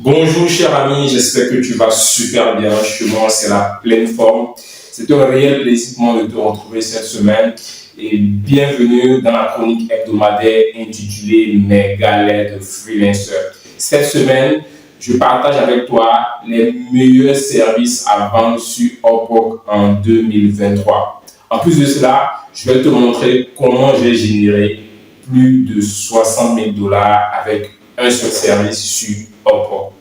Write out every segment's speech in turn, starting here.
Bonjour cher ami, j'espère que tu vas super bien. Chez moi, c'est la pleine forme. C'est un réel plaisir pour moi de te retrouver cette semaine et bienvenue dans la chronique hebdomadaire intitulée Mes galères de freelancer. Cette semaine, je partage avec toi les meilleurs services à vendre sur Upwork en 2023. En plus de cela, je vais te montrer comment j'ai généré plus de 60 000 dollars avec un seul service sur Upwork.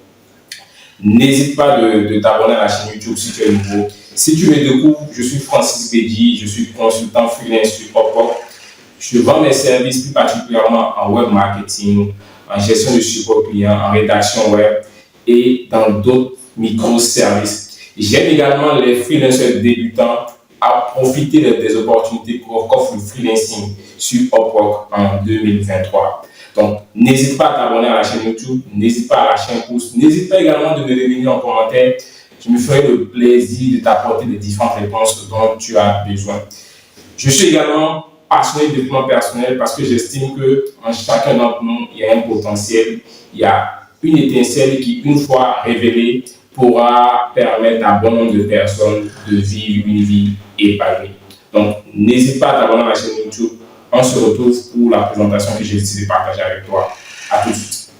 N'hésite pas de t'abonner à la chaîne YouTube si tu es nouveau. Si tu me découvres, je suis Francis Bédi, je suis consultant freelance sur Upwork. Je vends mes services plus particulièrement en web marketing, en gestion de support client, en rédaction web et dans d'autres microservices. J'aide également les freelancers débutants à profiter des opportunités qu'offre le freelancing sur Upwork en 2023. Donc, n'hésite pas à t'abonner à la chaîne YouTube, n'hésite pas à lâcher un pouce, n'hésite pas également de me revenir en commentaire. Je me ferai le plaisir de t'apporter les différentes réponses dont tu as besoin. Je suis également passionné de développement personnel parce que j'estime qu'en chacun d'entre nous, il y a un potentiel, il y a une étincelle qui, une fois révélée, pourra permettre à bon nombre de personnes de vivre une vie épanouie. Donc, n'hésite pas à t'abonner à la chaîne YouTube. On se retrouve pour la présentation que j'ai décidé de partager avec toi. À tout de suite.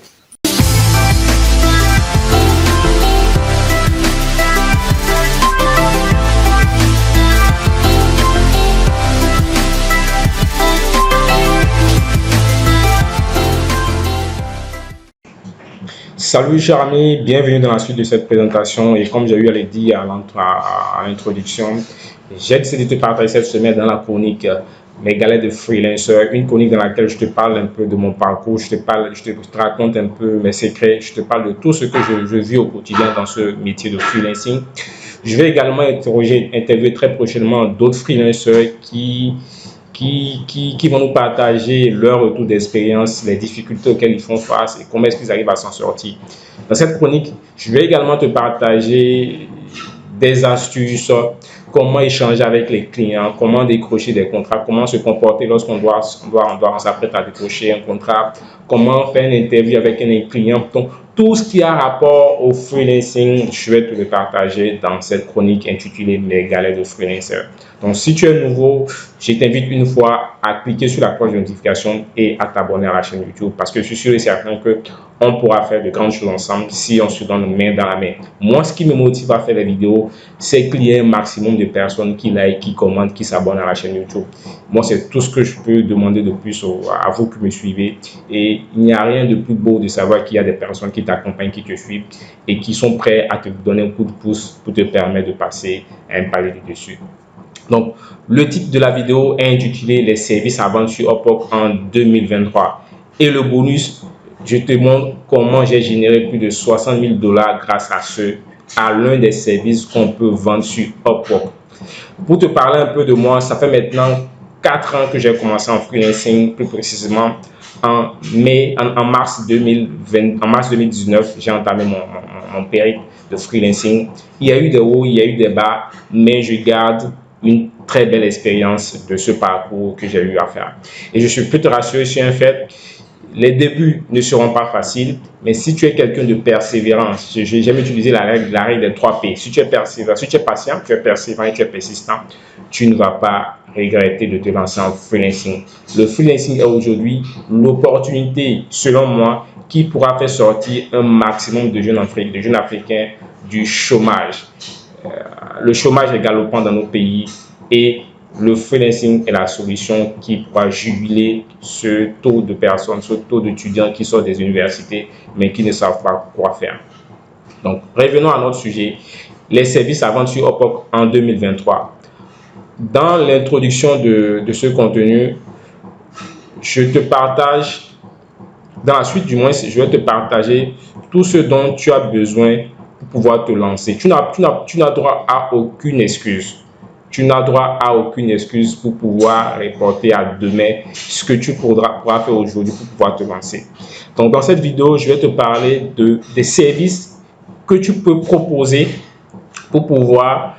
Salut chers amis, bienvenue dans la suite de cette présentation et comme j'ai eu à le dire à l'introduction, j'ai décidé de te partager cette semaine dans la chronique Mes galères de freelancer, une chronique dans laquelle je te parle un peu de mon parcours, je te raconte un peu mes secrets, je te parle de tout ce que je vis au quotidien dans ce métier de freelancing. Je vais également interviewer très prochainement d'autres freelancers qui vont nous partager leur retour d'expérience, les difficultés auxquelles ils font face et comment est-ce qu'ils arrivent à s'en sortir. Dans cette chronique, je vais également te partager des astuces, comment échanger avec les clients, comment décrocher des contrats, comment se comporter lorsqu'on s'apprête à décrocher un contrat, comment faire une interview avec un client. Donc, tout ce qui a rapport au freelancing, je vais te le partager dans cette chronique intitulée Mes galères de freelancer. Donc, si tu es nouveau, je t'invite une fois à cliquer sur la cloche de notification et à t'abonner à la chaîne YouTube parce que je suis sûr et certain qu'on pourra faire de grandes choses ensemble si on se donne main dans la main. Moi, ce qui me motive à faire les vidéos, c'est qu'il y ait un maximum de personnes qui like, qui commentent, qui s'abonnent à la chaîne YouTube. Moi, c'est tout ce que je peux demander de plus à vous qui me suivez. Et il n'y a rien de plus beau de savoir qu'il y a des personnes qui t'accompagnent, qui te suivent et qui sont prêts à te donner un coup de pouce pour te permettre de passer un palier de dessus. Donc, le titre de la vidéo est intitulé Les services à vendre sur Upwork en 2023. Et le bonus, je te montre comment j'ai généré plus de 60 000 dollars grâce à l'un des services qu'on peut vendre sur Upwork. Pour te parler un peu de moi, ça fait maintenant 4 ans que j'ai commencé en freelancing, plus précisément en mars 2019, j'ai entamé mon périple de freelancing. Il y a eu des hauts, il y a eu des bas, mais je garde une très belle expérience de ce parcours que j'ai eu à faire. Et je peux te rassurer sur un fait, les débuts ne seront pas faciles, mais si tu es quelqu'un de persévérant, j'aime utiliser la règle des 3 P. Si tu es persévérant, si tu es patient, tu es persévérant et tu es persistant, tu ne vas pas regretter de te lancer en freelancing. Le freelancing est aujourd'hui l'opportunité, selon moi, qui pourra faire sortir un maximum de jeunes Africains du chômage. Le chômage est galopant dans nos pays et le freelancing est la solution qui pourra juguler ce taux de personnes, ce taux d'étudiants qui sortent des universités mais qui ne savent pas quoi faire. Donc, revenons à notre sujet, les services à vendre sur Upwork en 2023. Dans l'introduction de ce contenu, je te partage, dans la suite du moins, je vais te partager tout ce dont tu as besoin pour pouvoir te lancer. Tu n'as droit à aucune excuse. Tu n'as droit à aucune excuse pour pouvoir reporter à demain ce que tu pourras faire aujourd'hui pour pouvoir te lancer. Donc, dans cette vidéo, je vais te parler des services que tu peux proposer pour pouvoir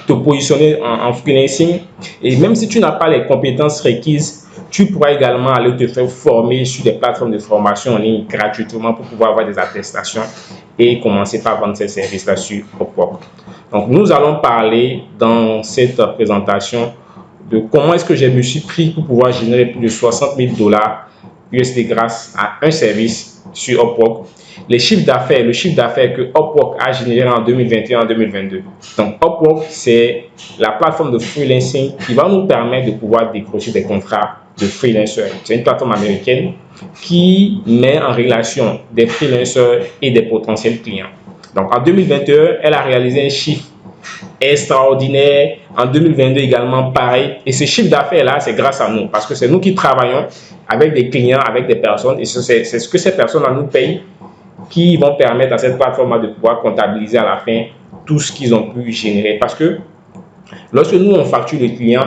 te positionner en freelancing. Et même si tu n'as pas les compétences requises Tu pourras également aller te faire former sur des plateformes de formation en ligne gratuitement pour pouvoir avoir des attestations et commencer par vendre ces services-là sur Upwork. Donc, nous allons parler dans cette présentation de comment est-ce que je me suis pris pour pouvoir générer plus de 60 000 $ USD grâce à un service sur Upwork. Le chiffre d'affaires que Upwork a généré en 2021 en 2022. Donc, Upwork, c'est la plateforme de freelancing qui va nous permettre de pouvoir décrocher des contrats de freelancers. C'est une plateforme américaine qui met en relation des freelancers et des potentiels clients. Donc, en 2021, elle a réalisé un chiffre extraordinaire. En 2022 également, pareil. Et ce chiffre d'affaires-là, c'est grâce à nous. Parce que c'est nous qui travaillons avec des clients, avec des personnes. Et c'est ce que ces personnes-là nous payent qui vont permettre à cette plateforme de pouvoir comptabiliser à la fin tout ce qu'ils ont pu générer. Parce que lorsque nous, on facture le client,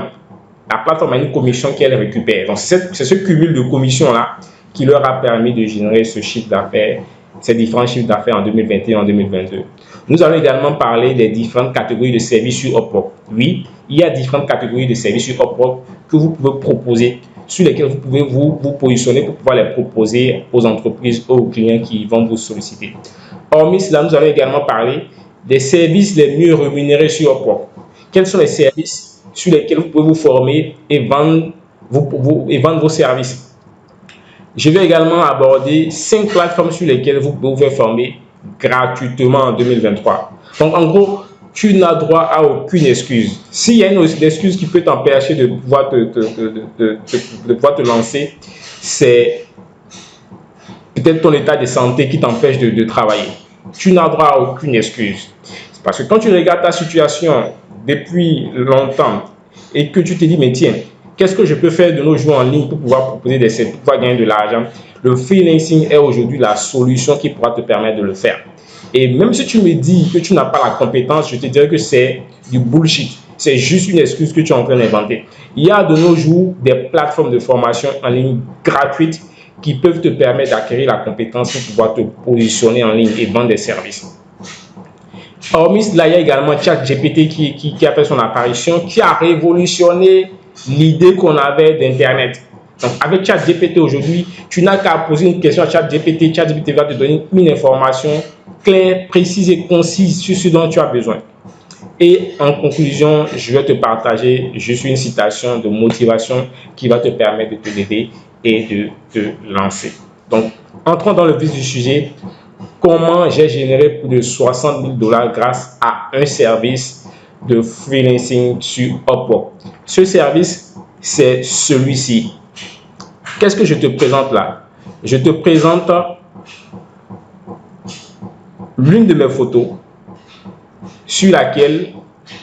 la plateforme a une commission qu'elle récupère. Donc, c'est ce cumul de commissions-là qui leur a permis de générer ce chiffre d'affaires, ces différents chiffres d'affaires en 2021 et en 2022. Nous allons également parler des différentes catégories de services sur Upwork. Oui, il y a différentes catégories de services sur Upwork que vous pouvez proposer, sur lesquels vous pouvez vous positionner pour pouvoir les proposer aux entreprises, aux clients qui vont vous solliciter. Hormis cela, nous allons également parler des services les mieux rémunérés sur Upwork. Quels sont les services sur lesquels vous pouvez vous former et vendre vos services? Je vais également aborder 5 plateformes sur lesquelles vous pouvez vous former gratuitement en 2023. Donc, en gros, tu n'as droit à aucune excuse. S'il y a une excuse qui peut t'empêcher de pouvoir te lancer, c'est peut-être ton état de santé qui t'empêche de travailler. Tu n'as droit à aucune excuse. Parce que quand tu regardes ta situation depuis longtemps et que tu te dis, mais tiens, qu'est-ce que je peux faire de nos jours en ligne pour pouvoir proposer des services, pour pouvoir gagner de l'argent? Le freelancing est aujourd'hui la solution qui pourra te permettre de le faire. Et même si tu me dis que tu n'as pas la compétence, je te dirais que c'est du bullshit. C'est juste une excuse que tu es en train d'inventer. Il y a de nos jours des plateformes de formation en ligne gratuites qui peuvent te permettre d'acquérir la compétence pour pouvoir te positionner en ligne et vendre des services. Hormis cela, il y a également ChatGPT qui a fait son apparition, qui a révolutionné l'idée qu'on avait d'Internet. Donc, avec ChatGPT aujourd'hui, tu n'as qu'à poser une question à ChatGPT. ChatGPT va te donner une information claire, précise et concise sur ce dont tu as besoin. Et en conclusion, je vais te partager juste une citation de motivation qui va te permettre de te lever et de te lancer. Donc, entrons dans le vif du sujet. Comment j'ai généré plus de 60 000 $ grâce à un service de freelancing sur Upwork. Ce service, c'est celui-ci. Qu'est-ce que je te présente là? Je te présente l'une de mes photos sur laquelle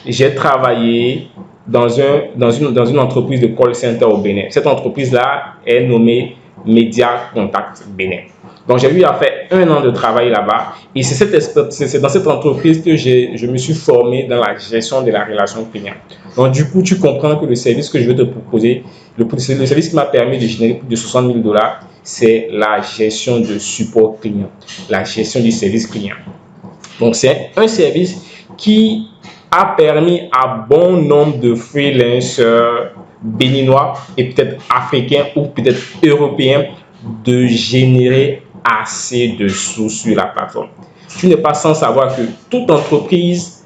j'ai travaillé dans une entreprise de call center au Bénin. Cette entreprise-là est nommée Media Contact Bénin. Donc, j'ai eu à faire 1 an de travail là-bas et c'est dans cette entreprise que je me suis formé dans la gestion de la relation client. Donc, du coup, tu comprends que le service que je vais te proposer, le service qui m'a permis de générer plus de 60 000 $, c'est la gestion de support client, la gestion du service client. Donc, c'est un service qui a permis à bon nombre de freelancers béninois et peut-être africains ou peut-être européens de générer assez de sous sur la plateforme. Tu n'es pas sans savoir que toute entreprise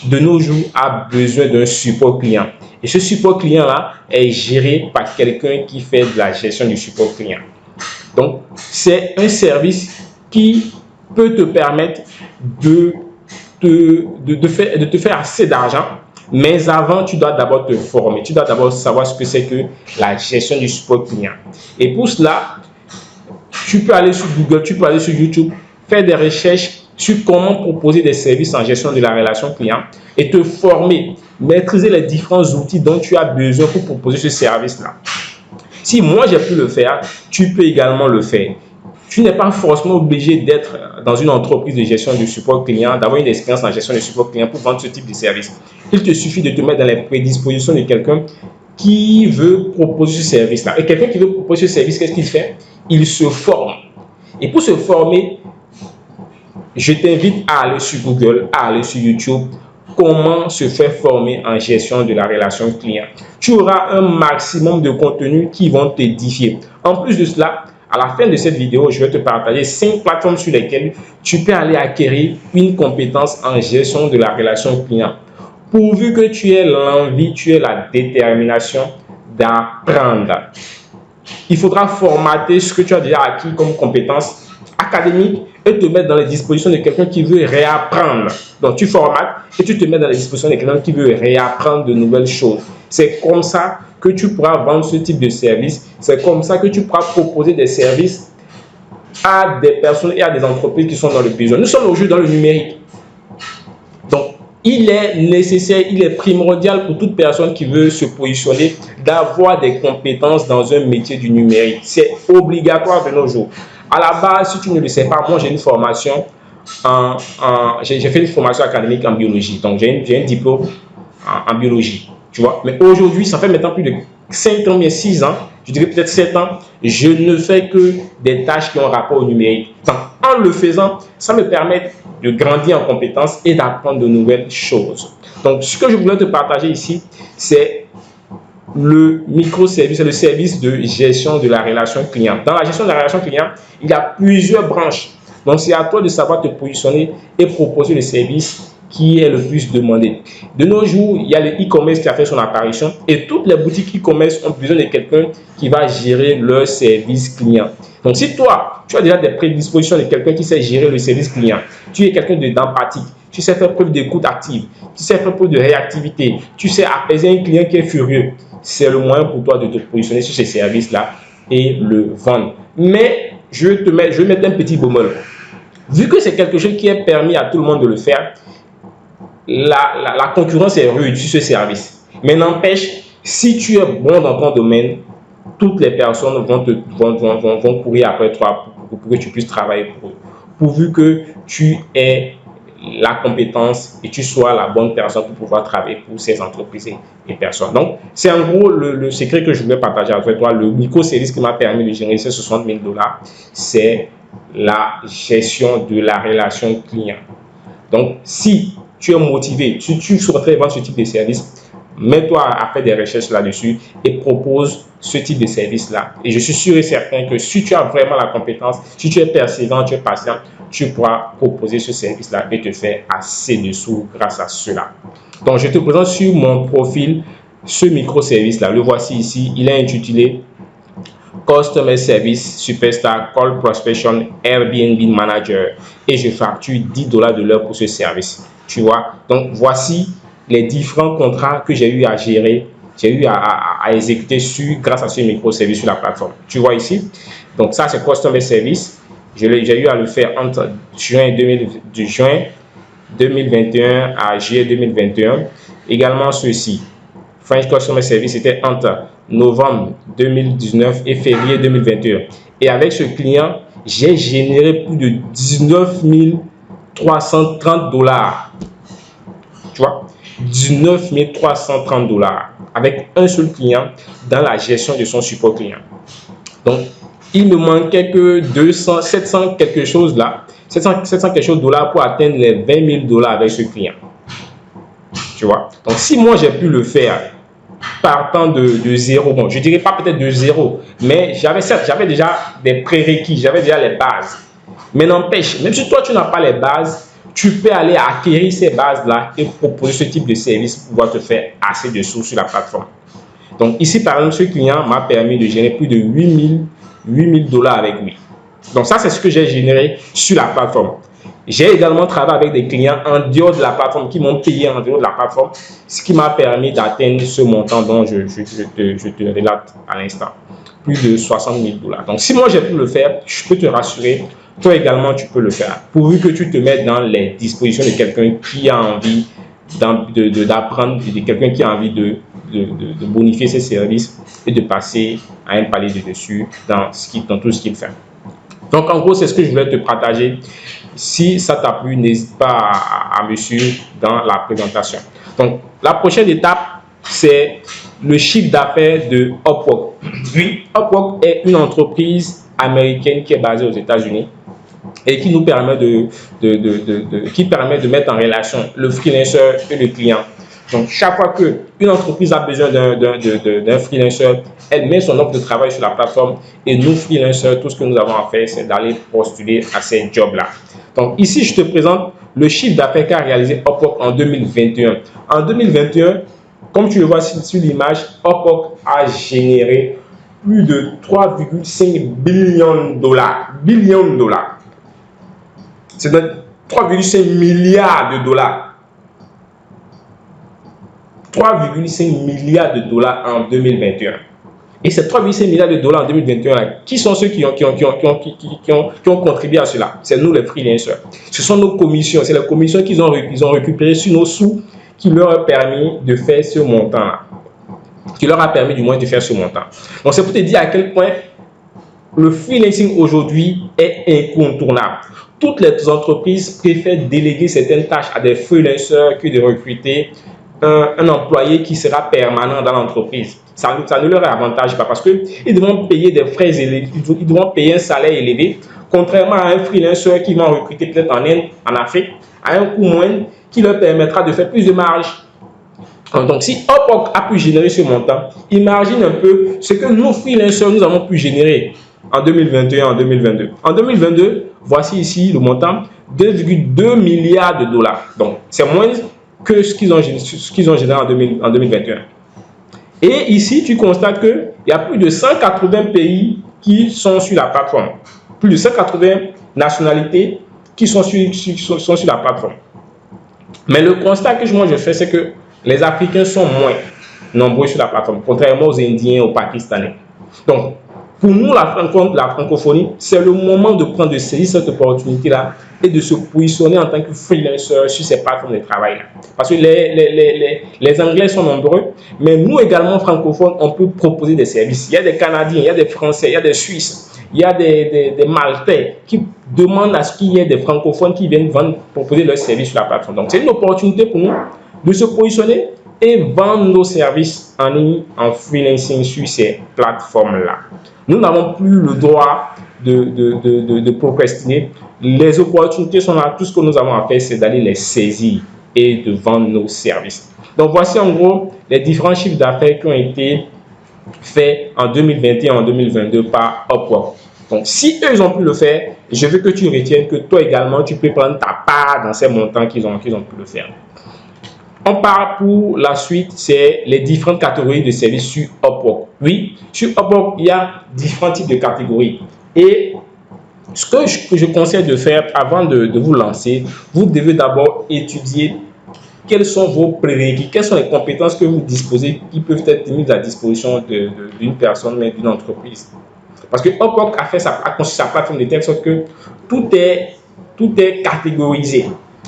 de nos jours a besoin d'un support client. Et ce support client-là est géré par quelqu'un qui fait de la gestion du support client. Donc, c'est un service qui peut te permettre de te faire assez d'argent. Mais avant, tu dois d'abord te former. Tu dois d'abord savoir ce que c'est que la gestion du support client. Et pour cela, tu peux aller sur Google, tu peux aller sur YouTube, faire des recherches sur comment proposer des services en gestion de la relation client et te former, maîtriser les différents outils dont tu as besoin pour proposer ce service-là. Si moi j'ai pu le faire, tu peux également le faire. Tu n'es pas forcément obligé d'être dans une entreprise de gestion de support client, d'avoir une expérience en gestion de support client pour vendre ce type de service. Il te suffit de te mettre dans les prédispositions de quelqu'un qui veut proposer ce service-là. Et quelqu'un qui veut proposer ce service, qu'est-ce qu'il fait? Il se forme. Et pour se former, je t'invite à aller sur Google, à aller sur YouTube, comment se faire former en gestion de la relation client. Tu auras un maximum de contenus qui vont t'édifier. En plus de cela, à la fin de cette vidéo, je vais te partager 5 plateformes sur lesquelles tu peux aller acquérir une compétence en gestion de la relation client. Pourvu que tu aies l'envie, tu aies la détermination d'apprendre. Il faudra formater ce que tu as déjà acquis comme compétence académique et te mettre dans les dispositions de quelqu'un qui veut réapprendre. Donc, tu formates et tu te mets dans les dispositions de quelqu'un qui veut réapprendre de nouvelles choses. C'est comme ça que tu pourras vendre ce type de service. C'est comme ça que tu pourras proposer des services à des personnes et à des entreprises qui sont dans le besoin. Nous sommes aujourd'hui dans le numérique. Donc, il est nécessaire, il est primordial pour toute personne qui veut se positionner d'avoir des compétences dans un métier du numérique. C'est obligatoire de nos jours. À la base, si tu ne le sais pas, moi j'ai une formation j'ai fait une formation académique en biologie. Donc j'ai un diplôme en biologie. Tu vois, mais aujourd'hui, ça fait maintenant plus de 5 ans, mais 6 ans, je dirais peut-être 7 ans, je ne fais que des tâches qui ont rapport au numérique. Donc, en le faisant, ça me permet de grandir en compétences et d'apprendre de nouvelles choses. Donc, ce que je voulais te partager ici, c'est le microservice, c'est le service de gestion de la relation client. Dans la gestion de la relation client, il y a plusieurs branches. Donc, c'est à toi de savoir te positionner et proposer le service qui est le plus demandé. De nos jours, il y a le e-commerce qui a fait son apparition et toutes les boutiques e-commerce ont besoin de quelqu'un qui va gérer leur service client. Donc, si toi, tu as déjà des prédispositions de quelqu'un qui sait gérer le service client, tu es quelqu'un d'empathique, tu sais faire preuve d'écoute active, tu sais faire preuve de réactivité, tu sais apaiser un client qui est furieux, c'est le moyen pour toi de te positionner sur ces services-là et le vendre. Mais je vais mettre un petit bémol. Vu que c'est quelque chose qui est permis à tout le monde de le faire, la concurrence est rude sur ce service. Mais n'empêche, si tu es bon dans ton domaine, toutes les personnes vont courir après toi pour que tu puisses travailler pour eux. Pourvu que tu aies la compétence et tu sois la bonne personne pour pouvoir travailler pour ces entreprises et personnes. Donc, c'est en gros le secret que je voulais partager avec toi. Le microservice qui m'a permis de générer ces 60 000 $, c'est la gestion de la relation client. Donc, si tu es motivé, si tu souhaiterais vendre ce type de service, mets-toi à faire des recherches là-dessus et propose ce type de service-là. Et je suis sûr et certain que si tu as vraiment la compétence, si tu es persévérant, tu es patient, tu pourras proposer ce service-là et te faire assez de sous grâce à cela. Donc, je te présente sur mon profil ce microservice-là. Le voici ici. Il est intitulé Customer Service Superstar Call Prospection Airbnb Manager et je facture 10 $ de l'heure pour ce service. Tu vois, donc voici les différents contrats que j'ai eu à gérer, j'ai eu à exécuter grâce à ce microservice sur la plateforme. Tu vois ici, donc ça c'est Customer Service. J'ai eu à le faire entre juin 2021 à juillet 2021. Également ceci, French Customer Service, c'était entre novembre 2019 et février 2021. Et avec ce client, j'ai généré plus de 19 330 $. Tu vois, 19 330 $ avec un seul client dans la gestion de son support client. Donc, il me manquait que 700 quelque chose là, 700 quelque chose $ pour atteindre les 20 000 $ avec ce client. Tu vois, donc si moi j'ai pu le faire partant de zéro, bon, je dirais pas peut-être de zéro, mais j'avais déjà des prérequis, j'avais déjà les bases. Mais n'empêche, même si toi tu n'as pas les bases, tu peux aller acquérir ces bases-là et proposer ce type de service pour pouvoir te faire assez de sous sur la plateforme. Donc ici, par exemple, ce client m'a permis de générer plus de 8 000 $ avec lui. Donc ça, c'est ce que j'ai généré sur la plateforme. J'ai également travaillé avec des clients en dehors de la plateforme qui m'ont payé en dehors de la plateforme, ce qui m'a permis d'atteindre ce montant dont je te relate à l'instant. Plus de 60 000 $. Donc si moi j'ai pu le faire, je peux te rassurer, toi également tu peux le faire. Pourvu que tu te mettes dans les dispositions de quelqu'un qui a envie d'apprendre, de quelqu'un qui a envie de bonifier ses services et de passer à un palier de dessus dans tout ce qu'il fait. Donc en gros, c'est ce que je voulais te partager. Si ça t'a plu, n'hésite pas à me suivre dans la présentation. Donc la prochaine étape, c'est le chiffre d'affaires de Upwork. Puis Upwork est une entreprise américaine qui est basée aux États-Unis. et qui nous permet qui permet de mettre en relation le freelancer et le client. Donc, chaque fois qu'une entreprise a besoin d'un freelancer, elle met son offre de travail sur la plateforme et nous, freelancers, tout ce que nous avons à faire, c'est d'aller postuler à ces jobs-là. Donc, ici, je te présente le chiffre d'affaires qu'a réalisé Upwork en 2021. En 2021, comme tu le vois sur l'image, Upwork a généré plus de 3,5 billions de dollars. C'est 3,5 milliards de dollars. 3,5 milliards de dollars en 2021. Et ces 3,5 milliards de dollars en 2021, qui sont ceux qui ont contribué à cela? C'est nous les freelancers. Ce sont nos commissions. C'est les commissions qu'ils ont récupérées sur nos sous qui leur a permis de faire ce montant-là. Qui leur a permis du moins de faire ce montant. Donc c'est pour te dire à quel point le freelancing aujourd'hui est incontournable. Toutes les entreprises préfèrent déléguer certaines tâches à des freelancers que de recruter un employé qui sera permanent dans l'entreprise. Ça ne leur avantage pas parce qu'ils devront payer des frais élevés, ils devront payer un salaire élevé, contrairement à un freelancer qui va recruter peut-être en Inde, en Afrique, à un coût moindre qui leur permettra de faire plus de marge. Donc, si Upwork a pu générer ce montant, imagine un peu ce que nous, freelancers, nous avons pu générer en 2021, en 2022. En 2022, voici ici le montant, 2,2 milliards de dollars. Donc, c'est moins que ce qu'ils ont généré en 2021. Et ici, tu constates qu'il y a plus de 180 pays qui sont sur la plateforme. Plus de 180 nationalités qui sont sur la plateforme. Mais le constat que moi je fais, c'est que les Africains sont moins nombreux sur la plateforme, contrairement aux Indiens, aux Pakistanais. Donc, pour nous, la francophonie, c'est le moment de prendre de saisir cette opportunité-là et de se positionner en tant que freelancer sur ces plateformes de travail-là. Parce que les Anglais sont nombreux, mais nous également, francophones, on peut proposer des services. Il y a des Canadiens, il y a des Français, il y a des Suisses, il y a des Maltais qui demandent à ce qu'il y ait des francophones qui viennent proposer leurs services sur la plateforme. Donc, c'est une opportunité pour nous de se positionner et vendre nos services en ligne, en freelancing sur ces plateformes-là. Nous n'avons plus le droit de procrastiner. Les opportunités sont là. Tout ce que nous avons à faire, c'est d'aller les saisir et de vendre nos services. Donc, voici en gros les différents chiffres d'affaires qui ont été faits en 2021 et en 2022 par Upwork. Donc, si eux, ils ont pu le faire, je veux que tu retiennes que toi également, tu peux prendre ta part dans ces montants qu'ils ont pu le faire. On part pour la suite, c'est les différentes catégories de services sur Upwork. Oui, sur Upwork, il y a différents types de catégories. Et ce que je conseille de faire avant de vous lancer, vous devez d'abord étudier quels sont vos prérequis, quelles sont les compétences que vous disposez qui peuvent être mises à disposition d'une personne, mais d'une entreprise. Parce que Upwork a conçu sa plateforme de telle sorte que tout est catégorisé.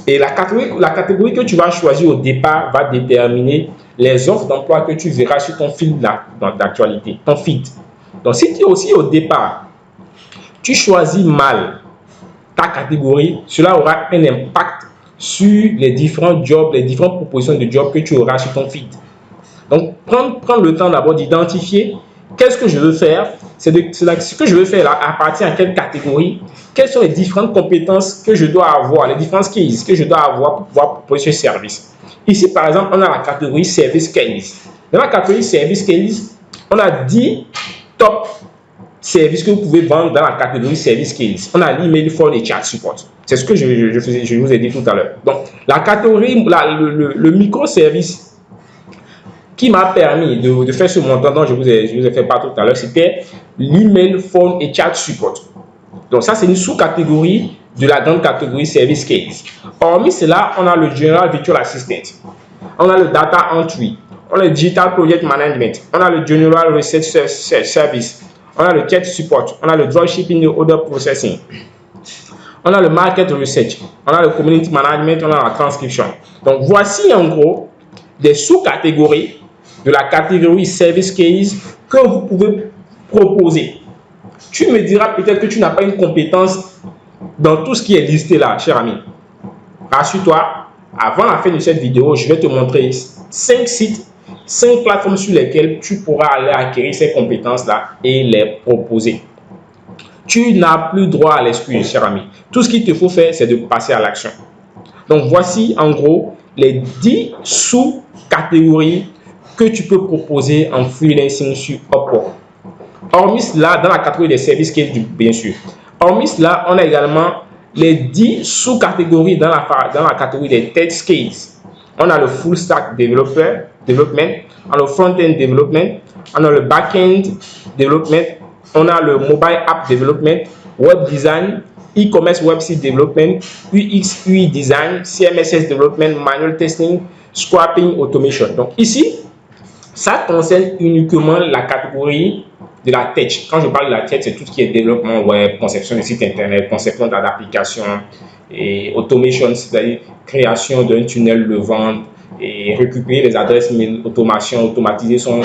Et la catégorie que tu vas choisir au départ va déterminer les offres d'emploi que tu verras sur ton fil d'actualité, ton feed. Donc, si tu es aussi au départ, tu choisis mal ta catégorie, cela aura un impact sur les différents jobs, les différentes propositions de jobs que tu auras sur ton feed. Donc, prendre le temps d'abord d'identifier qu'est-ce que je veux faire, ce que je veux faire là, appartient à quelle catégorie, quelles sont les différentes compétences que je dois avoir, les différentes skills que je dois avoir pour pouvoir proposer ce service. Ici, par exemple, on a la catégorie Service Skills. Dans la catégorie Service Skills, on a 10 top services que vous pouvez vendre dans la catégorie Service Skills. On a l'email, phone et chat support. C'est ce que je vous ai dit tout à l'heure. Donc, la catégorie, le microservice qui m'a permis de faire ce montant dont je vous ai fait part tout à l'heure, c'était l'email, phone et chat support. Donc ça, c'est une sous-catégorie de la grande catégorie Service Skills. Hormis cela, on a le General Virtual Assistant, on a le Data Entry, on a le Digital Project Management, on a le General Research Service, on a le Chat Support, on a le Dropshipping et Order Processing, on a le Market Research, on a le Community Management, on a la Transcription. Donc voici en gros des sous-catégories de la catégorie Service Skills que vous pouvez proposer. Tu me diras peut-être que tu n'as pas une compétence dans tout ce qui est listé là, cher ami. Rassure-toi, avant la fin de cette vidéo, je vais te montrer 5 sites, 5 plateformes sur lesquelles tu pourras aller acquérir ces compétences-là et les proposer. tu n'as plus droit à l'excuse, cher ami. Tout ce qu'il te faut faire, c'est de passer à l'action. Donc, voici en gros les 10 sous-catégories que tu peux proposer en freelancing sur Upwork. Hormis cela, dans la catégorie des services, bien sûr. Hormis cela, on a également les 10 sous-catégories dans la catégorie des tech skills. On a le full stack development, on a le front-end development, on a le back-end development, on a le mobile app development, web design, e-commerce website development, UX, UI design, CMSS development, manual testing, scrapping, automation. Donc ici, ça concerne uniquement la catégorie de la tech. Quand je parle de la tech, c'est tout ce qui est développement web, conception de site internet, conception d'applications et automation, c'est-à-dire création d'un tunnel de vente et récupérer les adresses mail, automatiser son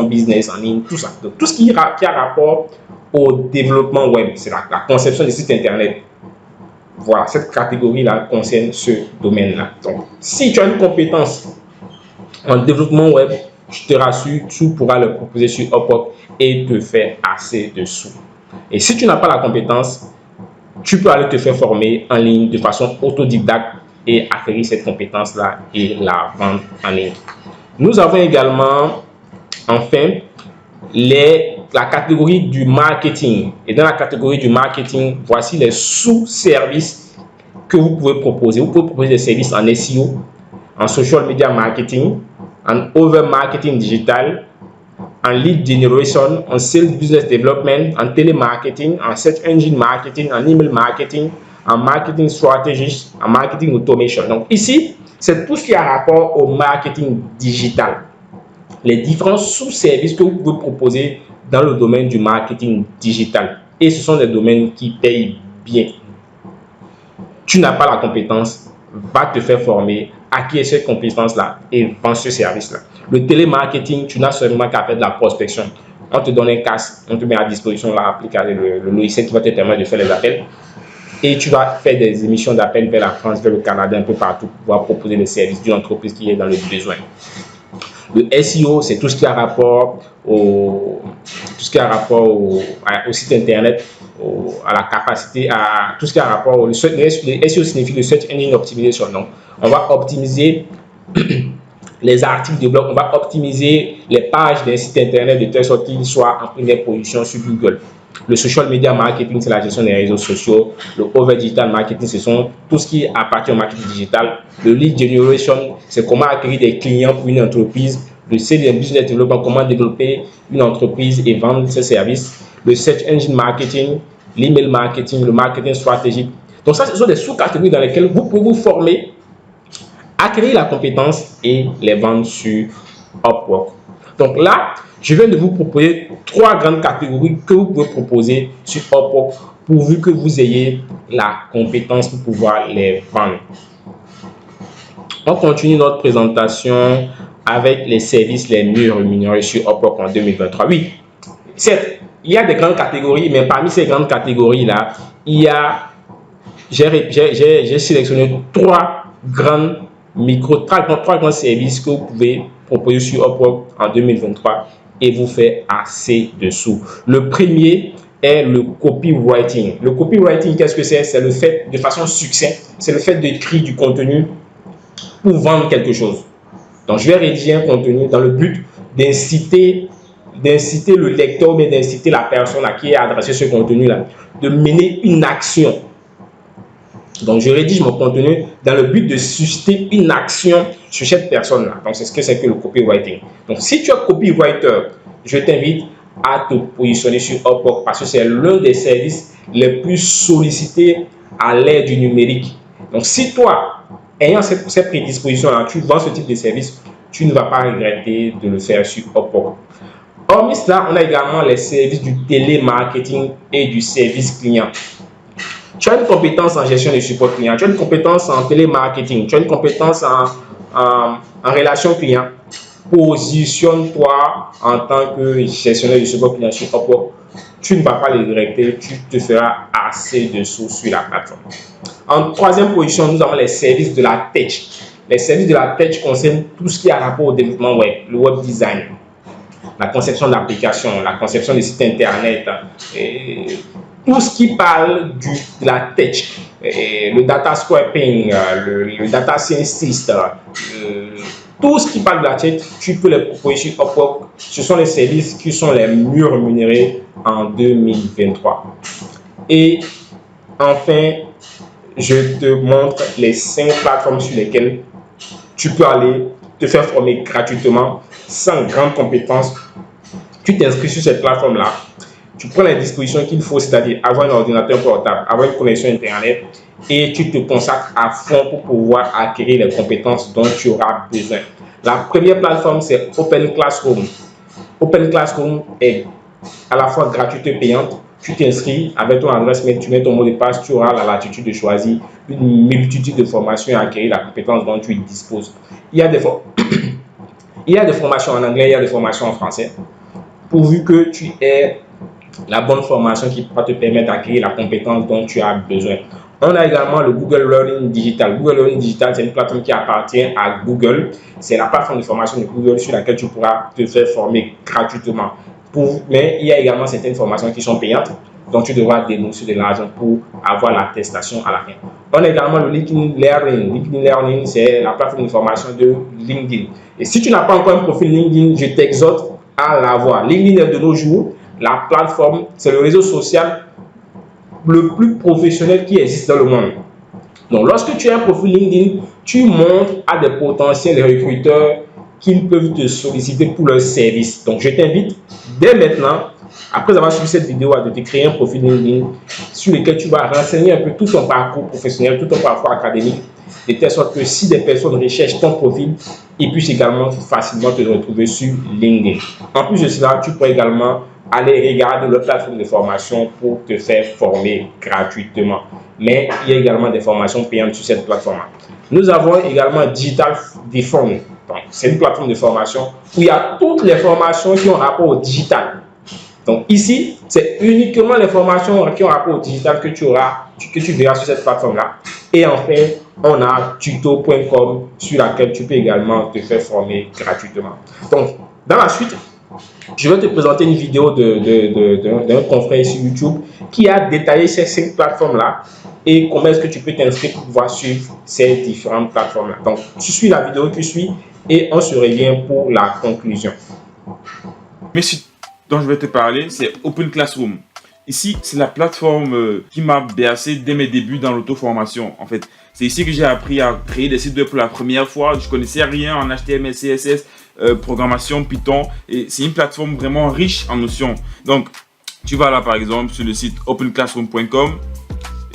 business en ligne, tout ça. Donc, tout ce qui a rapport au développement web, c'est la conception des sites internet. Voilà, cette catégorie-là concerne ce domaine-là. Donc, si tu as une compétence en développement web, je te rassure, tu pourras le proposer sur Upwork et te faire assez de sous. Et si tu n'as pas la compétence, tu peux aller te faire former en ligne de façon autodidacte et acquérir cette compétence-là et la vendre en ligne. Nous avons également, enfin, la catégorie du marketing. Et dans la catégorie du marketing, voici les sous-services que vous pouvez proposer. Vous pouvez proposer des services en SEO, en social media marketing, en over marketing digital, en lead generation, en sales business development, en télémarketing, en search engine marketing, en email marketing, en marketing strategy, en marketing automation. Donc ici, c'est tout ce qui a rapport au marketing digital. Les différents sous-services que vous pouvez proposer dans le domaine du marketing digital. Et ce sont des domaines qui payent bien. Tu n'as pas la compétence, va te faire former, acquérir cette compétence-là et vendre ce service-là. Le télémarketing, tu n'as seulement qu'à faire de la prospection. On te donne un casque, on te met à disposition le logiciel qui va te permettre de faire les appels. Et tu vas faire des émissions d'appels vers la France, vers le Canada, un peu partout, pour pouvoir proposer les services d'une entreprise qui est dans le besoin. Le SEO, c'est tout ce qui a rapport au site internet, à la capacité, à tout ce qui a rapport au SEO signifie le Search Engine Optimization. Donc, on va optimiser les articles de blog, on va optimiser les pages d'un site internet de telle sorte qu'il soit en première position sur Google. Le social media marketing, c'est la gestion des réseaux sociaux. Le over digital marketing, ce sont tout ce qui appartient au marketing digital. Le lead generation, c'est comment acquérir des clients pour une entreprise. Le sales business development, comment développer une entreprise et vendre ses services. Le search engine marketing, l'email marketing, le marketing stratégique. Donc ça, ce sont des sous-catégories dans lesquelles vous pouvez vous former, acquérir la compétence et les vendre sur Upwork. Donc là, je viens de vous proposer 3 grandes catégories que vous pouvez proposer sur Upwork pourvu que vous ayez la compétence pour pouvoir les vendre. On continue notre présentation avec les services les mieux rémunérés sur Upwork en 2023. Oui, certes, il y a des grandes catégories, mais parmi ces grandes catégories-là, j'ai sélectionné 3 grands services que vous pouvez proposer sur Upwork en 2023 et vous faire assez de sous. Le premier est le copywriting. Le copywriting, qu'est-ce que c'est? C'est le fait, de façon succincte, c'est le fait d'écrire du contenu pour vendre quelque chose. Donc, je vais rédiger un contenu dans le but d'inciter le lecteur, mais d'inciter la personne à qui est adressé ce contenu-là, de mener une action. Donc, je rédige mon contenu dans le but de susciter une action sur cette personne-là. Donc, c'est ce que c'est que le copywriting. Donc, si tu es copywriter, je t'invite à te positionner sur Upwork parce que c'est l'un des services les plus sollicités à l'ère du numérique. Donc, si toi, ayant cette prédisposition-là, tu vends ce type de service, tu ne vas pas regretter de le faire sur Upwork. Hormis cela, on a également les services du télémarketing et du service client. Tu as une compétence en gestion de support client, tu as une compétence en télémarketing, tu as une compétence en relation client. Positionne-toi en tant que gestionnaire de support client sur Upwork. Tu ne vas pas le regretter, tu te feras assez de sous sur la plateforme. En troisième position, nous avons les services de la tech. Les services de la tech concernent tout ce qui a rapport au développement web, le web design, la conception d'applications, la conception des sites internet, tout ce qui parle de la tech, le data scraping, le data scientist, tout ce qui parle de la tech, tu peux les proposer sur Upwork. Ce sont les services qui sont les mieux rémunérés en 2023. Et enfin, je te montre les 5 plateformes sur lesquelles tu peux aller te faire former gratuitement sans grande compétence. Tu t'inscris sur cette plateforme-là. Tu prends les dispositions qu'il faut, c'est-à-dire avoir un ordinateur portable, avoir une connexion Internet, et tu te consacres à fond pour pouvoir acquérir les compétences dont tu auras besoin. La première plateforme, c'est Open Classroom. Open Classroom est à la fois gratuite et payante. Tu t'inscris avec ton adresse mail, tu mets ton mot de passe, tu auras la latitude de choisir une multitude de formations et acquérir la compétence dont tu disposes. Il y a des formations en anglais, il y a des formations en français. Pourvu que tu aies la bonne formation qui va te permettre d'acquérir la compétence dont tu as besoin. On a également le Google Learning Digital. Google Learning Digital, c'est une plateforme qui appartient à Google. C'est la plateforme de formation de Google sur laquelle tu pourras te faire former gratuitement. Mais il y a également certaines formations qui sont payantes, donc tu devras débourser de l'argent pour avoir l'attestation à la fin. On a également le LinkedIn Learning. LinkedIn Learning, c'est la plateforme de formation de LinkedIn. Et si tu n'as pas encore un profil LinkedIn, je t'exhorte à l'avoir. LinkedIn est de nos jours la plateforme, c'est le réseau social le plus professionnel qui existe dans le monde. Donc, lorsque tu as un profil LinkedIn, tu montres à des potentiels recruteurs qu'ils peuvent te solliciter pour leurs services. Donc, je t'invite dès maintenant, après avoir suivi cette vidéo, à te créer un profil LinkedIn sur lequel tu vas renseigner un peu tout ton parcours professionnel, tout ton parcours académique, de telle sorte que si des personnes recherchent ton profil, ils puissent également facilement te retrouver sur LinkedIn. En plus de cela, tu peux également aller regarder notre plateforme de formation pour te faire former gratuitement. Mais il y a également des formations payantes sur cette plateforme. Nous avons également Digital Defund. C'est une plateforme de formation où il y a toutes les formations qui ont rapport au digital. Donc ici, c'est uniquement les formations qui ont rapport au digital que tu verras sur cette plateforme-là. Et enfin, on a tuto.com sur laquelle tu peux également te faire former gratuitement. Donc, dans la suite, je vais te présenter une vidéo d'un confrère sur YouTube qui a détaillé ces 5 plateformes-là et comment est-ce que tu peux t'inscrire pour pouvoir suivre ces différentes plateformes-là. Donc, tu suis la vidéo qui suit et on se revient pour la conclusion. Mais ce dont je vais te parler, c'est Open Classroom. Ici, c'est la plateforme qui m'a bercé dès mes débuts dans l'auto-formation. En fait, c'est ici que j'ai appris à créer des sites web pour la première fois. Je connaissais rien en HTML, CSS, programmation, Python. Et c'est une plateforme vraiment riche en notions. Donc, tu vas là, par exemple, sur le site openclassroom.com.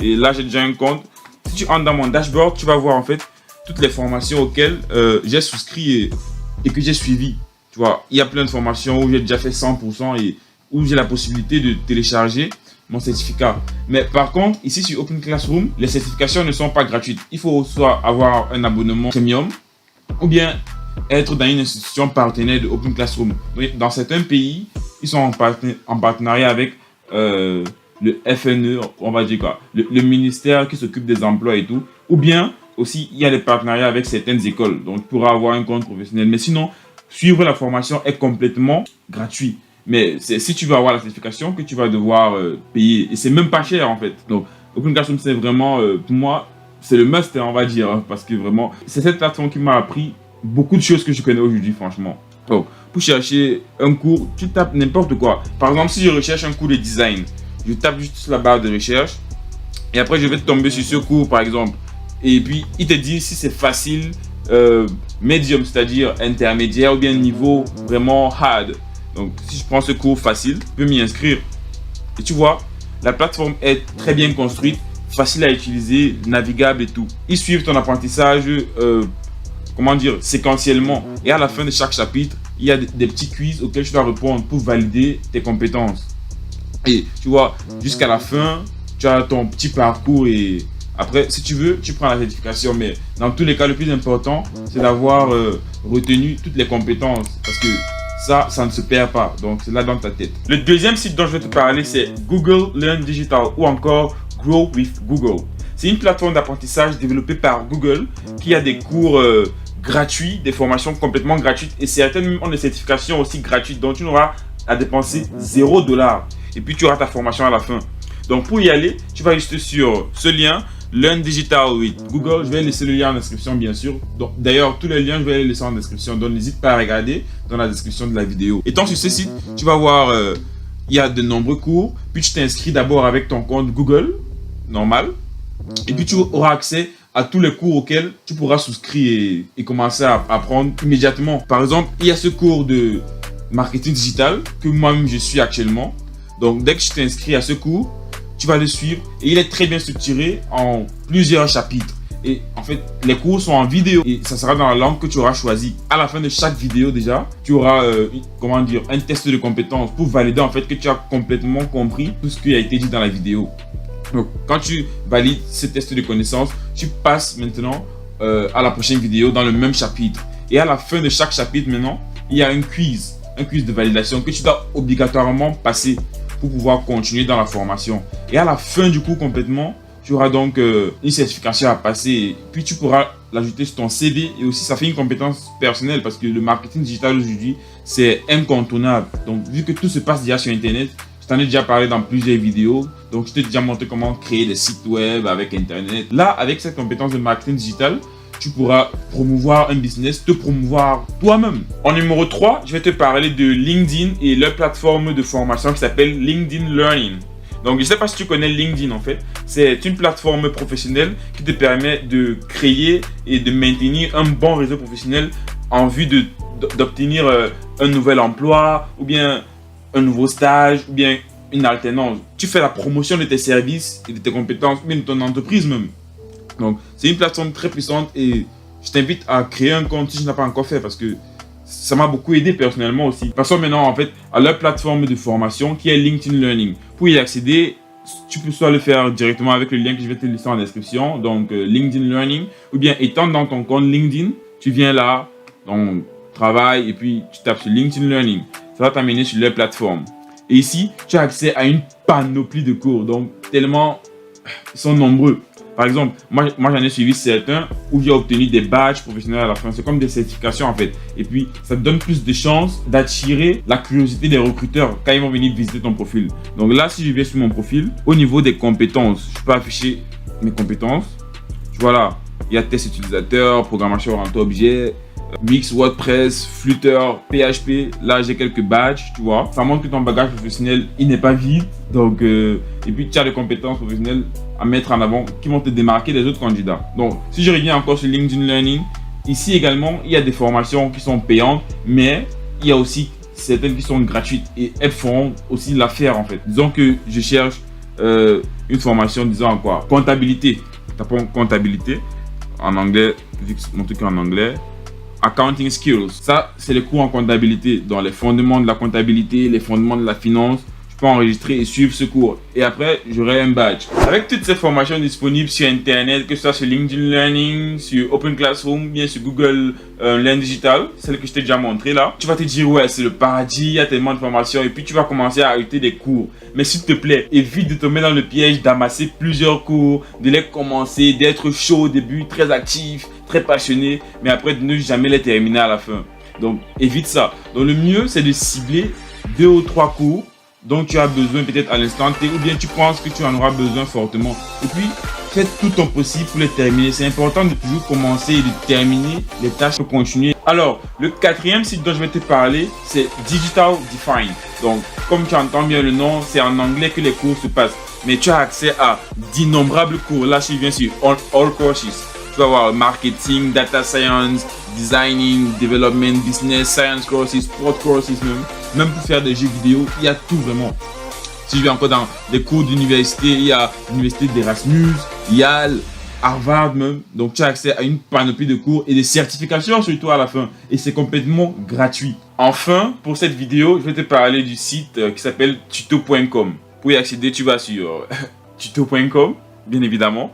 Et là, j'ai déjà un compte. Si tu entres dans mon dashboard, tu vas voir en fait toutes les formations auxquelles j'ai souscrit et que j'ai suivi. Tu vois, il y a plein de formations où j'ai déjà fait 100% et où j'ai la possibilité de télécharger mon certificat. Mais par contre, ici sur Open Classroom, les certifications ne sont pas gratuites. Il faut soit avoir un abonnement premium ou bien être dans une institution partenaire de Open Classroom. Dans certains pays, ils sont en partenariat avec le FNE, on va dire quoi, le ministère qui s'occupe des emplois et tout. Ou bien aussi, il y a des partenariats avec certaines écoles. Donc, tu pourras avoir un compte professionnel. Mais sinon, suivre la formation est complètement gratuit. Mais c'est si tu veux avoir la certification que tu vas devoir payer. Et c'est même pas cher en fait. Donc, Open Classroom, c'est vraiment, pour moi, c'est le must, on va dire. Hein, parce que vraiment, c'est cette plateforme qui m'a appris beaucoup de choses que je connais aujourd'hui, franchement. Donc, pour chercher un cours, tu tapes n'importe quoi. Par exemple, si je recherche un cours de design, je tape juste sur la barre de recherche. Et après, je vais tomber sur ce cours, par exemple. Et puis, il te dit si c'est facile, medium, c'est-à-dire intermédiaire, ou bien niveau vraiment hard. Donc, si je prends ce cours facile, je peux m'y inscrire. Et tu vois, la plateforme est très bien construite, facile à utiliser, navigable et tout. Ils suivent ton apprentissage, comment dire, séquentiellement. Et à la fin de chaque chapitre, il y a des petits quiz auxquels tu dois répondre pour valider tes compétences. Et tu vois, jusqu'à la fin, tu as ton petit parcours et après, si tu veux, tu prends la certification. Mais dans tous les cas, le plus important, c'est d'avoir retenu toutes les compétences. Parce que ça ne se perd pas. Donc, c'est là dans ta tête. Le deuxième site dont je vais te parler, c'est Google Learn Digital ou encore Grow with Google. C'est une plateforme d'apprentissage développée par Google qui a des cours gratuits, des formations complètement gratuites et certaines ont des certifications aussi gratuites. Donc, tu n'auras à dépenser $0. Et puis, tu auras ta formation à la fin. Donc pour y aller, tu vas juste sur ce lien, Learn Digital with Google. Je vais laisser le lien en description bien sûr. Donc d'ailleurs tous les liens je vais les laisser en description. Donc n'hésite pas à regarder dans la description de la vidéo. Étant sur ce site, tu vas voir il y a de nombreux cours. Puis tu t'inscris d'abord avec ton compte Google normal. Et puis tu auras accès à tous les cours auxquels tu pourras souscrire et commencer à apprendre immédiatement. Par exemple, il y a ce cours de marketing digital que moi-même je suis actuellement. Donc dès que tu t'inscris à ce cours, tu vas le suivre et il est très bien structuré en plusieurs chapitres. Et en fait, les cours sont en vidéo et ça sera dans la langue que tu auras choisi. À la fin de chaque vidéo déjà, tu auras un test de compétences pour valider en fait que tu as complètement compris tout ce qui a été dit dans la vidéo. Donc, quand tu valides ce test de connaissances, tu passes maintenant à la prochaine vidéo dans le même chapitre. Et à la fin de chaque chapitre maintenant, il y a un quiz de validation que tu dois obligatoirement passer pour pouvoir continuer dans la formation. Et à la fin du cours complètement, tu auras donc une certification à passer. Puis tu pourras l'ajouter sur ton CV et aussi ça fait une compétence personnelle parce que le marketing digital aujourd'hui, c'est incontournable. Donc, vu que tout se passe déjà sur Internet, je t'en ai déjà parlé dans plusieurs vidéos. Donc, je t'ai déjà montré comment créer des sites web avec Internet. Là, avec cette compétence de marketing digital, tu pourras promouvoir un business, te promouvoir toi-même. En numéro 3, je vais te parler de LinkedIn et leur plateforme de formation qui s'appelle LinkedIn Learning. Donc, je ne sais pas si tu connais LinkedIn en fait. C'est une plateforme professionnelle qui te permet de créer et de maintenir un bon réseau professionnel en vue d'obtenir un nouvel emploi ou bien un nouveau stage ou bien une alternance. Tu fais la promotion de tes services et de tes compétences, même de ton entreprise même. Donc, c'est une plateforme très puissante et je t'invite à créer un compte si tu n'as pas encore fait parce que ça m'a beaucoup aidé personnellement aussi. Passons maintenant en fait à leur plateforme de formation qui est LinkedIn Learning. Pour y accéder, tu peux soit le faire directement avec le lien que je vais te laisser en description, donc LinkedIn Learning, ou bien étant dans ton compte LinkedIn, tu viens là, dans travail et puis tu tapes sur LinkedIn Learning. Ça va t'amener sur leur plateforme. Et ici, tu as accès à une panoplie de cours, donc tellement ils sont nombreux. Par exemple, moi j'en ai suivi certains où j'ai obtenu des badges professionnels à la fin. C'est comme des certifications en fait. Et puis, ça te donne plus de chances d'attirer la curiosité des recruteurs quand ils vont venir visiter ton profil. Donc là, si je viens sur mon profil, au niveau des compétences, je peux afficher mes compétences. Tu vois là, il y a test utilisateur, programmation orientée objet, Mix, WordPress, Flutter, PHP. Là, j'ai quelques badges, tu vois. Ça montre que ton bagage professionnel, il n'est pas vide. Donc, et puis, tu as des compétences professionnelles à mettre en avant qui vont te démarquer des autres candidats. Donc, si je reviens encore sur LinkedIn Learning, ici également, il y a des formations qui sont payantes, mais il y a aussi certaines qui sont gratuites et elles feront aussi l'affaire en fait. Disons que je cherche une formation, disons en quoi? Comptabilité. Tapons comptabilité en anglais, vu que mon truc est en anglais. Accounting skills. Ça, c'est les cours en comptabilité. Dans les fondements de la comptabilité, les fondements de la finance. Je peux enregistrer et suivre ce cours. Et après, j'aurai un badge. Avec toutes ces formations disponibles sur Internet, que ce soit sur LinkedIn Learning, sur Open Classroom, bien sur Google Learn Digital, celle que je t'ai déjà montré là, tu vas te dire, ouais, c'est le paradis, il y a tellement de formations. Et puis, tu vas commencer à ajouter des cours. Mais s'il te plaît, évite de tomber dans le piège d'amasser plusieurs cours, de les commencer, d'être chaud au début, très actif, très passionné, mais après de ne jamais les terminer à la fin. Donc, évite ça. Donc, le mieux, c'est de cibler 2 ou 3 cours dont tu as besoin peut-être à l'instant T ou bien tu penses que tu en auras besoin fortement. Et puis, fais tout ton possible pour les terminer. C'est important de toujours commencer et de terminer les tâches pour continuer. Alors, le 4e site dont je vais te parler, c'est Digital Define. Donc, comme tu entends bien le nom, c'est en anglais que les cours se passent. Mais tu as accès à d'innombrables cours. Là, je viens sur All Courses. Tu vas avoir marketing, data science, designing, development, business, science courses, sport courses même pour faire des jeux vidéo, il y a tout vraiment. Si je vais encore dans des cours d'université, il y a l'université d'Erasmus, Yale, Harvard même. Donc tu as accès à une panoplie de cours et des certifications surtout à la fin. Et c'est complètement gratuit. Enfin, pour cette vidéo, je vais te parler du site qui s'appelle tuto.com. Pour y accéder, tu vas sur tuto.com, bien évidemment.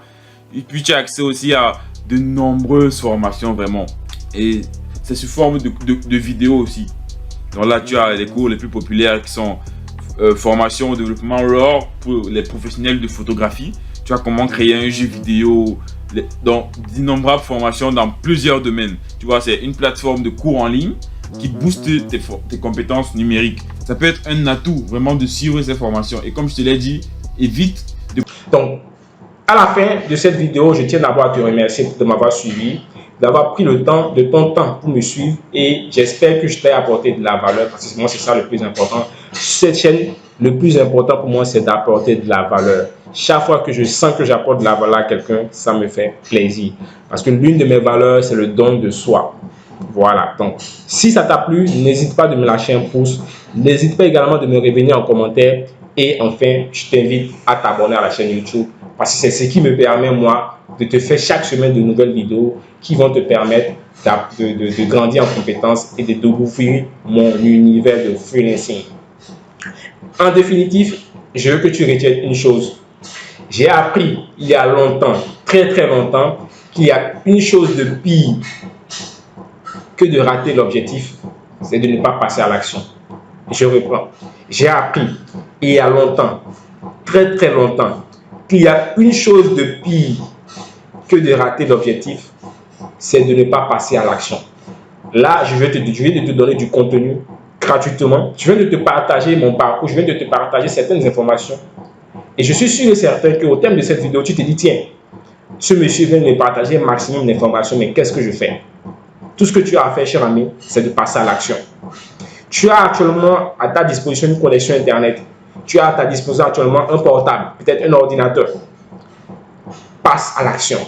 Et puis tu as accès aussi à de nombreuses formations vraiment. Et c'est sous forme de vidéos aussi. Donc là, tu as les cours les plus populaires qui sont formation au développement RAW pour les professionnels de photographie. Tu as comment créer un jeu vidéo, donc d'innombrables formations dans plusieurs domaines. Tu vois, c'est une plateforme de cours en ligne qui booste tes compétences numériques. Ça peut être un atout vraiment de suivre ces formations. Et comme je te l'ai dit, évite Donc, à la fin de cette vidéo, je tiens d'abord à te remercier de m'avoir suivi, d'avoir pris le temps, de ton temps pour me suivre et j'espère que je t'ai apporté de la valeur parce que moi, c'est ça le plus important. Cette chaîne, le plus important pour moi, c'est d'apporter de la valeur. Chaque fois que je sens que j'apporte de la valeur à quelqu'un, ça me fait plaisir. Parce que l'une de mes valeurs, c'est le don de soi. Voilà, donc si ça t'a plu, n'hésite pas de me lâcher un pouce. N'hésite pas également de me revenir en commentaire. Et enfin, je t'invite à t'abonner à la chaîne YouTube parce que c'est ce qui me permet, moi, de te faire chaque semaine de nouvelles vidéos qui vont te permettre de grandir en compétences et de découvrir mon univers de freelancing. En définitive, je veux que tu retiennes une chose. J'ai appris il y a longtemps, très très longtemps, qu'il y a une chose de pire que de rater l'objectif, c'est de ne pas passer à l'action. Je reprends. J'ai appris il y a longtemps, très très longtemps, qu'il y a une chose de pire que de rater l'objectif, c'est de ne pas passer à l'action. Là, je vais te donner du contenu gratuitement. Je viens de te partager mon parcours, je viens de te partager certaines informations. Et je suis sûr et certain qu'au terme de cette vidéo, tu te dis, tiens, ce monsieur vient de me partager un maximum d'informations, mais qu'est-ce que je fais? Tout ce que tu as à faire, cher ami, c'est de passer à l'action. Tu as actuellement à ta disposition une connexion Internet. Tu as à ta disposition actuellement un portable, peut-être un ordinateur. Passe à l'action.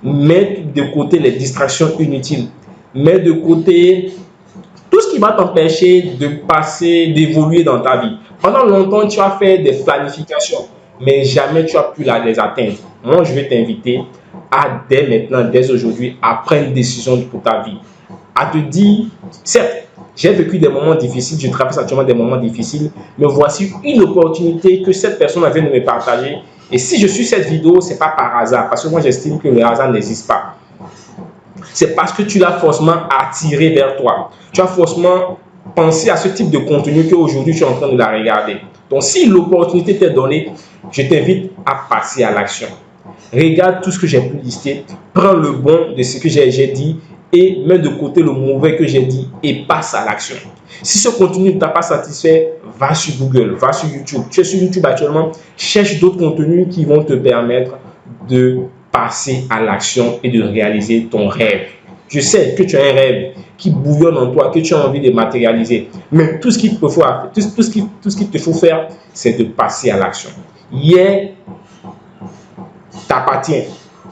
Mets de côté les distractions inutiles. Mets de côté tout ce qui va t'empêcher d'évoluer dans ta vie. Pendant longtemps, tu as fait des planifications, mais jamais tu as pu les atteindre. Moi, je vais t'inviter à, dès maintenant, dès aujourd'hui, à prendre une décision pour ta vie. À te dire, certes, j'ai vécu des moments difficiles, je traverse actuellement des moments difficiles, mais voici une opportunité que cette personne vient de me partager. Et si je suis cette vidéo, ce n'est pas par hasard, parce que moi, j'estime que le hasard n'existe pas. C'est parce que tu l'as forcément attiré vers toi. Tu as forcément pensé à ce type de contenu qu'aujourd'hui, tu es en train de la regarder. Donc, si l'opportunité t'est donnée, je t'invite à passer à l'action. Regarde tout ce que j'ai pu lister, prends le bon de ce que j'ai dit et mets de côté le mauvais que j'ai dit et passe à l'action. Si ce contenu ne t'a pas satisfait, va sur Google, va sur YouTube. Tu es sur YouTube actuellement, cherche d'autres contenus qui vont te permettre de passer à l'action et de réaliser ton rêve. Je sais que tu as un rêve qui bouillonne en toi, que tu as envie de matérialiser. Mais tout ce qu'il te faut faire, c'est de passer à l'action. Hier t'appartient.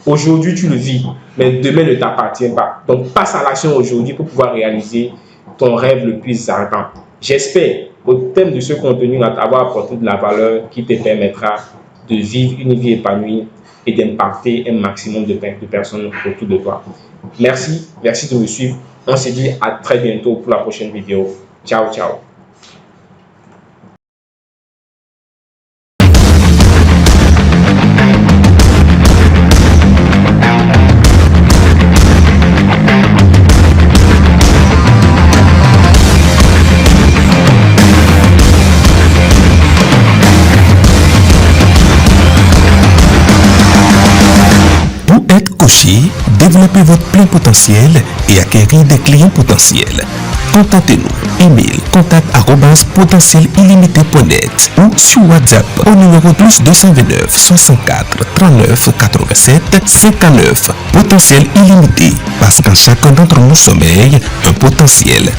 Aujourd'hui, tu le vis, mais demain ne t'appartient pas. Donc, passe à l'action aujourd'hui pour pouvoir réaliser ton rêve le plus ardent. J'espère, au thème de ce contenu, avoir apporté de la valeur qui te permettra de vivre une vie épanouie et d'impacter un maximum de personnes autour de toi. Merci de me suivre. On se dit à très bientôt pour la prochaine vidéo. Ciao, ciao. Développez votre plein potentiel et acquérir des clients potentiels. Contactez-nous. Email contact@potentielillimité.net ou sur WhatsApp au numéro +229 64 39 87 59. Potentiel illimité, parce qu'en chacun d'entre nous sommeille un potentiel.